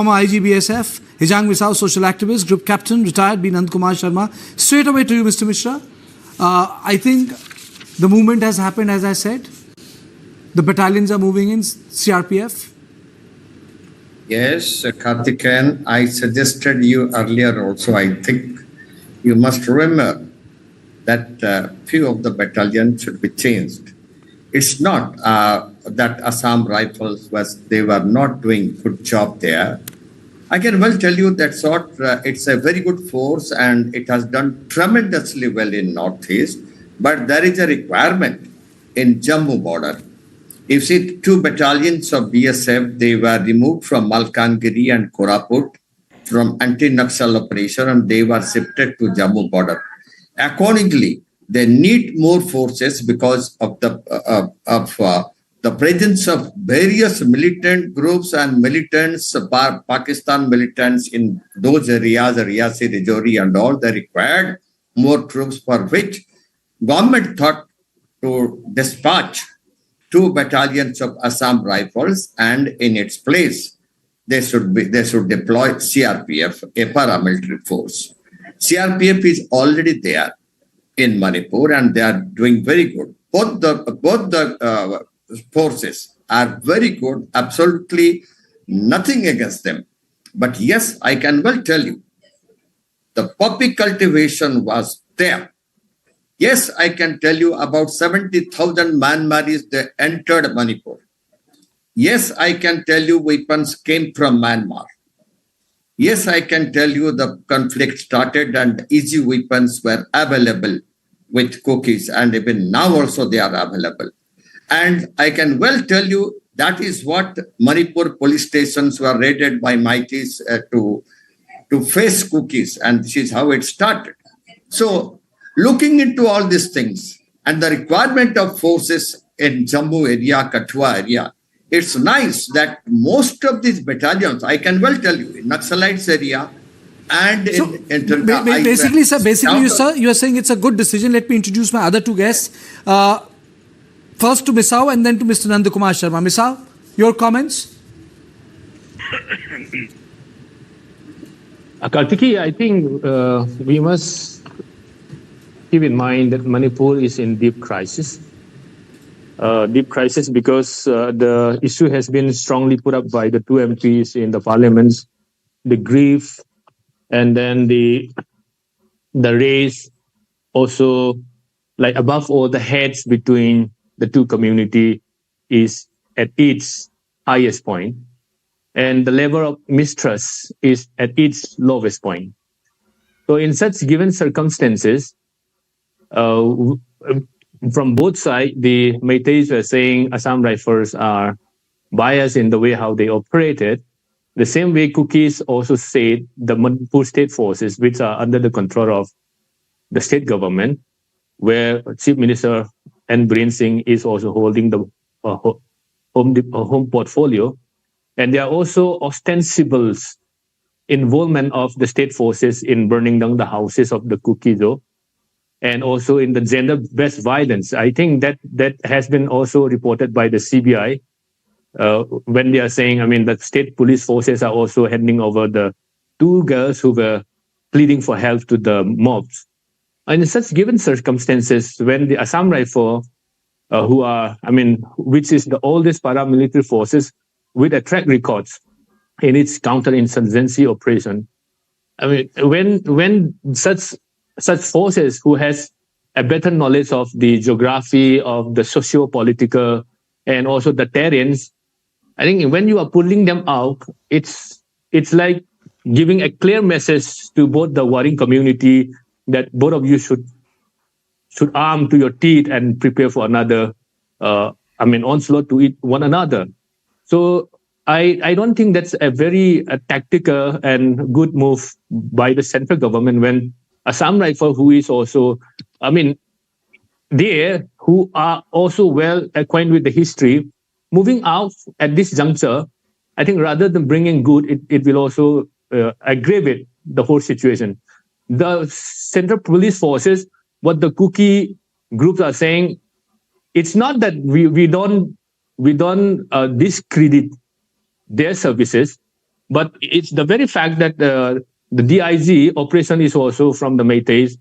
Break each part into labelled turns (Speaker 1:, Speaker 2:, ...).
Speaker 1: Former IGBSF, Hijang Misao, social activist, group captain, retired, B. Nandkumar Sharma. Straight away to you, Mr. Mishra. I think the movement has happened, as I said. The battalions are moving in, CRPF.
Speaker 2: Yes, Karthikeyan, I suggested you earlier also, I think you must remember that few of the battalions should be changed. It's not that Assam Rifles they were not doing good job there. I can well tell you that's what it's a very good force and it has done tremendously well in Northeast, but there is a requirement in Jammu border. You see, 2 battalions of BSF, they were removed from Malkangiri and Koraput from anti-Naxal operation and they were shifted to Jammu border. Accordingly, they need more forces because of the presence of various militant groups and militants, Pakistan militants in those areas, Riyasi, Rajouri and all. They required more troops, for which government thought to dispatch 2 battalions of Assam Rifles, and in its place they should deploy CRPF, a paramilitary force. CRPF is already there in Manipur and they are doing very good. Both the forces are very good, absolutely nothing against them. But yes, I can well tell you, the poppy cultivation was there. Yes, I can tell you about 70,000 Myanmaris, they entered Manipur. Yes, I can tell you weapons came from Myanmar. Yes, I can tell you the conflict started and easy weapons were available with cookies, and even now also they are available. And I can well tell you that is what Manipur police stations were raided by Mighties to face cookies, and this is how it started. So looking into all these things and the requirement of forces in Jammu area, Kathua area, it's nice that most of these battalions, I can well tell you, in Naxalites area and
Speaker 1: basically, sir, you are saying it's a good decision. Let me introduce my other 2 guests. First to Misao and then to Mr. Nandkumar Sharma. Misao, your comments?
Speaker 3: Kartiki, I think we must keep in mind that Manipur is in deep crisis. Deep crisis because the issue has been strongly put up by the 2 MPs in the parliaments, the grief, and then the race, also, like above all, the heads between the 2 community is at its highest point, and the level of mistrust is at its lowest point. So in such given circumstances, from both sides, the Meiteis were saying Assam Rifles are biased in the way how they operated. The same way Cookies also said the Manipur state forces, which are under the control of the state government, where Chief Minister N. Biren Singh is also holding the home portfolio. And there are also ostensible involvement of the state forces in burning down the houses of the Kuki-Zo, and also in the gender-based violence. I think that has been also reported by the CBI when they are saying, I mean, the state police forces are also handing over the 2 girls who were pleading for help to the mobs. And in such given circumstances, when the Assam Rifle, which is the oldest paramilitary forces with a track record in its counterinsurgency operation, I mean, when such forces who has a better knowledge of the geography, of the socio-political, and also the terrains, I think when you are pulling them out, it's like giving a clear message to both the warring community that both of you should arm to your teeth and prepare for another, onslaught to eat one another. So I don't think that's a very tactical and good move by the central government when Assam Rifle, who is also, who are also well acquainted with the history, moving out at this juncture, I think rather than bringing good, it will also aggravate the whole situation. The central police forces, what the Kuki groups are saying, it's not that we don't discredit their services, But it's the very fact that the DIG operation is also from the Meiteis.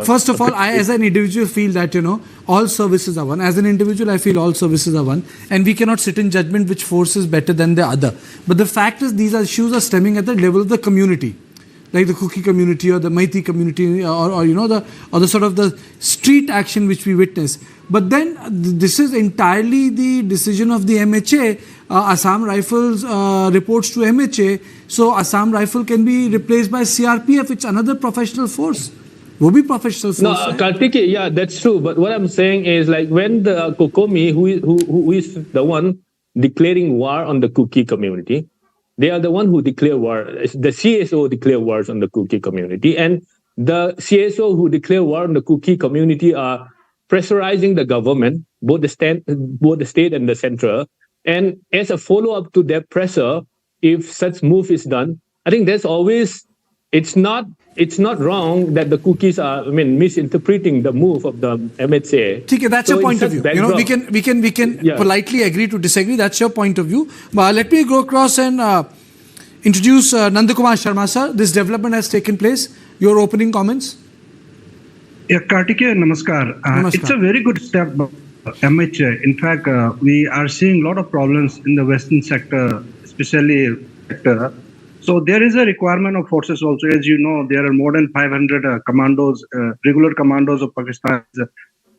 Speaker 1: First of all, I as an individual feel that, all services are one. As an individual, I feel all services are one. And we cannot sit in judgment which force is better than the other. But the fact is, these issues are stemming at the level of the community. Like the Kuki community or the Meitei community or the sort of the street action which we witness. But then this is entirely the decision of the MHA. Assam Rifles reports to MHA. So Assam Rifle can be replaced by CRPF, which is another professional force. Will be professional force.
Speaker 3: No, Kartike, yeah, that's true. But what I'm saying is, like, when the Kokomi, who is the one declaring war on the Kuki community, they are the one who declare war. The CSO declare wars on the Kuki community, and the CSO who declare war on the Kuki community are pressurizing the government, both the state and the central. And as a follow-up to that pressure, if such move is done, I think there's always it's not wrong that the Kukis are misinterpreting the move of the MHA.
Speaker 1: Okay, that's your point of view. We can politely agree to disagree. That's your point of view. But let me go across and introduce Nandakumar Sharma sir. This development has taken place. Your opening comments.
Speaker 4: Yeah, Kartike, namaskar. It's a very good step, MHA. In fact, we are seeing a lot of problems in the Western sector, especially sector. So there is a requirement of forces also. As you know, there are more than 500 commandos, regular commandos of Pakistan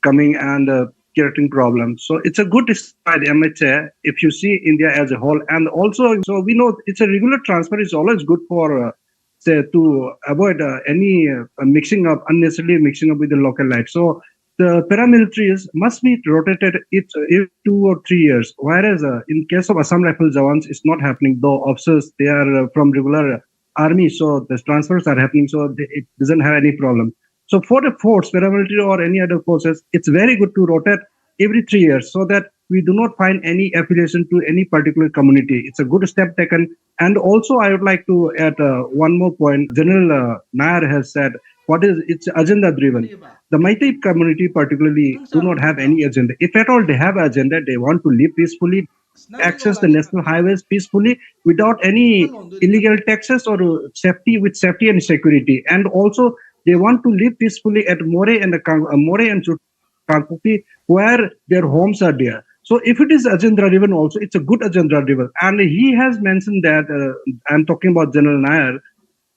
Speaker 4: coming and creating problems. So it's a good step by the MHA if you see India as a whole. And also, so we know it's a regular transfer is always good for, to avoid any unnecessarily mixing up with the local life. So the paramilitaries must be rotated every 2 or 3 years. Whereas in case of Assam Rifles Jawans, it's not happening. Though officers, they are from regular army, so the transfers are happening, so it doesn't have any problem. So for the force, paramilitary or any other forces, it's very good to rotate every 3 years so that we do not find any affiliation to any particular community. It's a good step taken. And also, I would like to add one more point. General Nair has said, it's agenda driven. The Meitei community particularly do not have any agenda. If at all they have agenda, they want to live peacefully, access the national highways peacefully without any illegal taxes or safety and security. And also they want to live peacefully at More and Kankupi, where their homes are there. So if it is agenda driven also, it's a good agenda driven. And he has mentioned that, I'm talking about General Nair,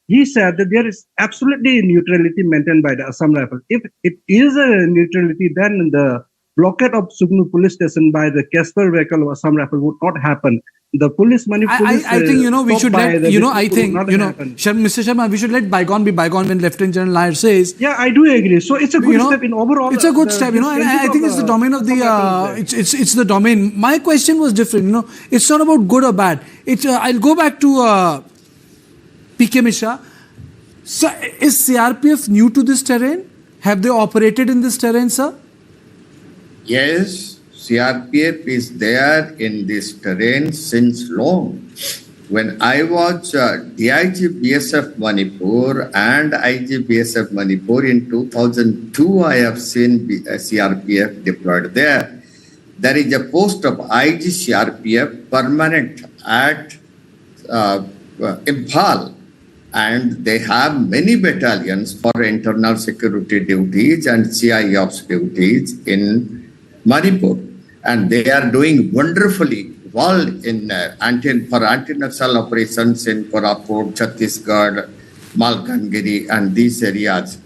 Speaker 4: he said that there is absolutely neutrality maintained by the Assam Rifles. If it is a neutrality, then the blockade of Sugnu police station by the Casper vehicle of Assam Rifles would not happen. The police money.
Speaker 1: I think we should let Mr. Sharma, we should let bygone be bygone when Lieutenant General Nair says.
Speaker 4: Yeah, I do agree. So it's a good step in overall.
Speaker 1: It's a good step, and I think it's the domain of the. It's the domain. My question was different. It's not about good or bad. I'll go back to. PK Mishra, so is CRPF new to this terrain? Have they operated in this terrain, sir?
Speaker 2: Yes, CRPF is there in this terrain since long. When I was DIG BSF Manipur and IG BSF Manipur in 2002, I have seen CRPF deployed there. There is a post of IG CRPF permanent at Imphal. And they have many battalions for internal security duties and CIOps duties in Manipur. And they are doing wonderfully well in for anti-Naxal operations in Koraput, Chhattisgarh, Malkangiri, and these areas.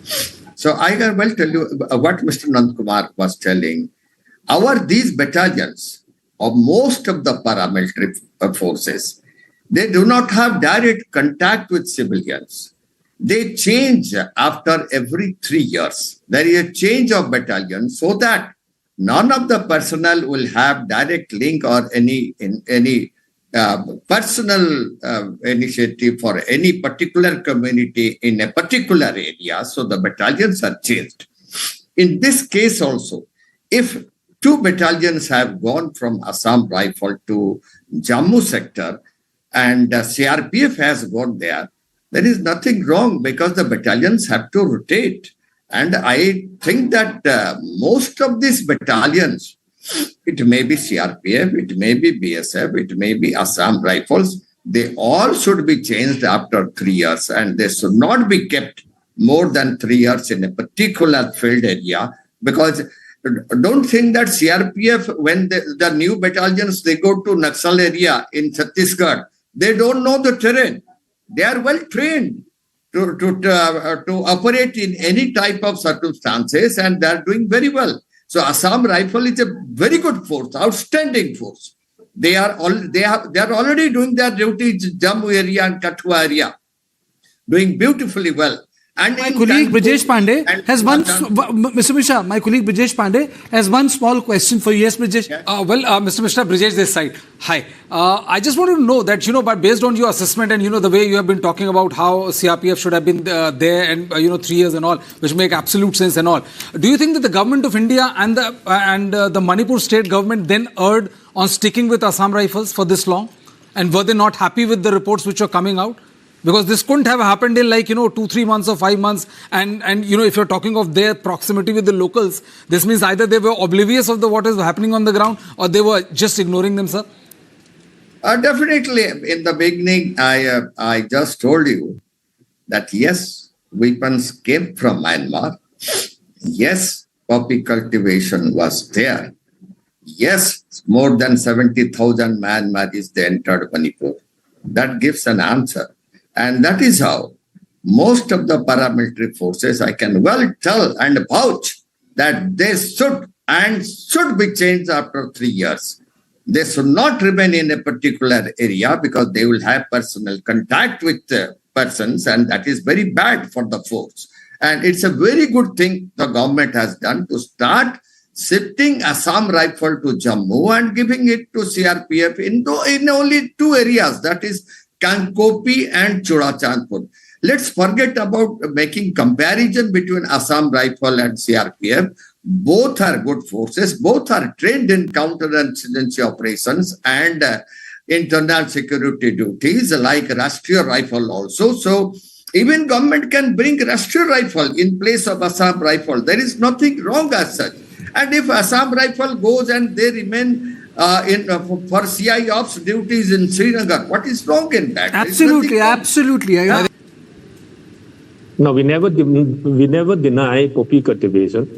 Speaker 2: So I will tell you what Mr. Nandkumar was telling. These battalions, or most of the paramilitary forces, they do not have direct contact with civilians. They change after every 3 years. There is a change of battalion so that none of the personnel will have direct link or any personal initiative for any particular community in a particular area. So the battalions are changed. In this case also, if 2 battalions have gone from Assam Rifle to Jammu sector, and CRPF has gone there, there is nothing wrong because the battalions have to rotate. And I think that most of these battalions, it may be CRPF, it may be BSF, it may be Assam Rifles, they all should be changed after 3 years, and they should not be kept more than 3 years in a particular field area. Because don't think that CRPF, when the new battalions, they go to Naxal area in Chhattisgarh, they don't know the terrain. They are well trained to operate in any type of circumstances, and they are doing very well. So Assam Rifle is a very good force, outstanding force. They are already doing their duties in Jammu area and Kathua area, doing beautifully well. And
Speaker 1: my colleague Brijesh Pandey has one, Mr. Mishra, my colleague Brijesh Pandey has one small question for you. Yes, Brijesh.
Speaker 5: Mr. Mishra, Brijesh this side. Hi. I just wanted to know that, but based on your assessment and, the way you have been talking about how CRPF should have been there and, 3 years and all, which make absolute sense and all. Do you think that the government of India and the Manipur state government then erred on sticking with Assam Rifles for this long? And were they not happy with the reports which are coming out? Because this couldn't have happened in 2-3 months or 5 months. And if you're talking of their proximity with the locals, this means either they were oblivious of what is happening on the ground or they were just ignoring them, sir.
Speaker 2: Definitely. In the beginning, I just told you that yes, weapons came from Myanmar. Yes, poppy cultivation was there. Yes, more than 70,000 Myanmaris, they entered Manipur. That gives an answer. And that is how most of the paramilitary forces, I can well tell and vouch that they should be changed after 3 years. They should not remain in a particular area because they will have personal contact with persons, and that is very bad for the force. And it's a very good thing the government has done to start shifting Assam Rifle to Jammu and giving it to CRPF in only 2 areas, that is Kankopi and Churachandpur. Let's forget about making comparison between Assam Rifle and CRPF. Both are good forces. Both are trained in counterinsurgency operations and internal security duties, like Rashtriya Rifle also. So even government can bring Rashtriya Rifle in place of Assam Rifle. There is nothing wrong as such. And if Assam Rifle goes and they remain for CI ops duties in Srinagar, what is wrong in that?
Speaker 1: Absolutely.
Speaker 3: No, we never deny poppy cultivation.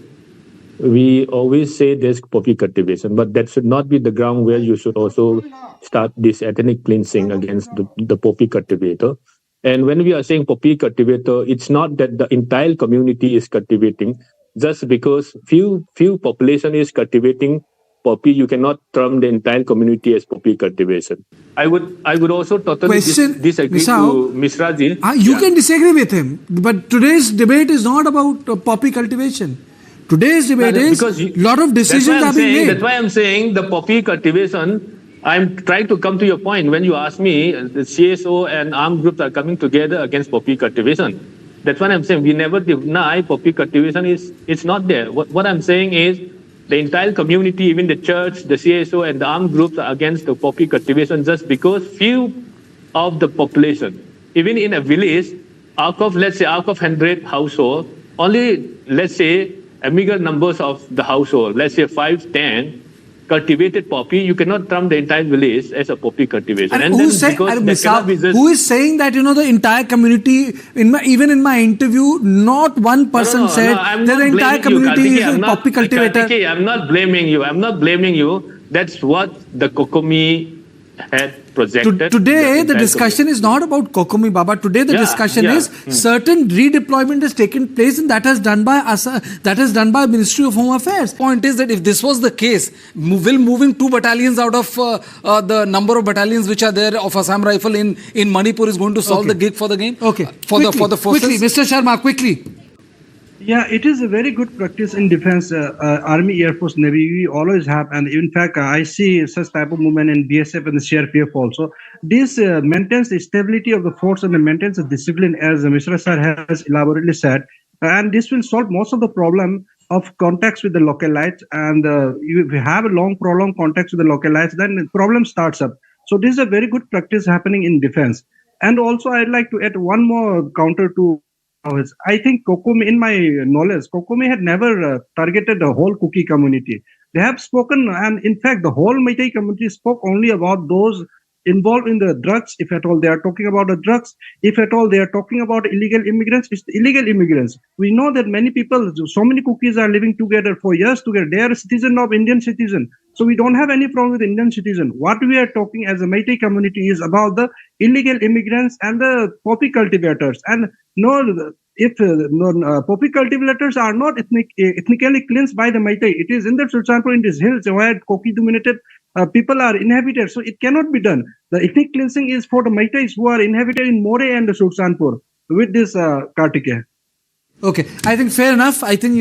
Speaker 3: We always say there's poppy cultivation, but that should not be the ground where you should also start this ethnic cleansing against the poppy cultivator. And when we are saying poppy cultivator, it's not that the entire community is cultivating. Just because few population is cultivating poppy, you cannot term the entire community as poppy cultivation. I would also totally disagree to Mishra ji.
Speaker 1: You can disagree with him, but today's debate is not about poppy cultivation. Today's debate is a lot of decisions are being made.
Speaker 3: That's why I'm saying the poppy cultivation. I'm trying to come to your point when you ask me the CSO and armed groups are coming together against poppy cultivation. That's what I'm saying. We never deny poppy cultivation it's not there. What I'm saying is the entire community, even the church, the CSO and the armed groups are against the poppy cultivation just because few of the population, even in a village, out of 100 households, only let's say a meager numbers of the household, let's say 5-10, cultivated poppy, you cannot term the entire village as a poppy cultivation.
Speaker 1: And who is saying that, the entire community, even in my interview, not one person said that the entire community is a poppy cultivator.
Speaker 3: I'm not blaming you. That's what the Kokomi had projected.
Speaker 1: Today, the discussion is not about Kokomi, Baba. Today, the discussion is certain redeployment has taken place, and that has done by Ministry of Home Affairs.
Speaker 5: Point is that if this was the case, will moving 2 battalions out of the number of battalions which are there of Assam Rifle in Manipur is going to solve the gig for the game?
Speaker 1: Okay.
Speaker 5: For the forces?
Speaker 1: Quickly, Mr. Sharma, quickly.
Speaker 4: Yeah, it is a very good practice in defense, Army, Air Force, Navy. We always have, and in fact, I see such type of movement in BSF and the CRPF also. This maintains the stability of the force and maintains the discipline, as Mishra sir has elaborately said. And this will solve most of the problem of contacts with the localites. And if you have a long, prolonged contacts with the localites, then the problem starts up. So this is a very good practice happening in defense. And also, I'd like to add one more counter to I think Kokomi, in my knowledge, Kokomi had never targeted the whole Kuki community. They have spoken, and in fact, the whole Meitei community spoke only about those involved in the drugs, if at all they are talking about the drugs, if at all they are talking about illegal immigrants, it's the illegal immigrants. We know that many people, so many Kukis are living together for years together. They are a citizen of Indian citizen. So we don't have any problem with Indian citizen. What we are talking as a Meitei community is about the illegal immigrants and the poppy cultivators. And no, if poppy cultivators are not ethnically cleansed by the Meitei, it is in the Sultanpur, in these hills where Koki-dominated people are inhabited, so it cannot be done. The ethnic cleansing is for the Meiteis who are inhabited in More and the Sultanpur with this Kartike.
Speaker 1: Okay, I think fair enough. I think,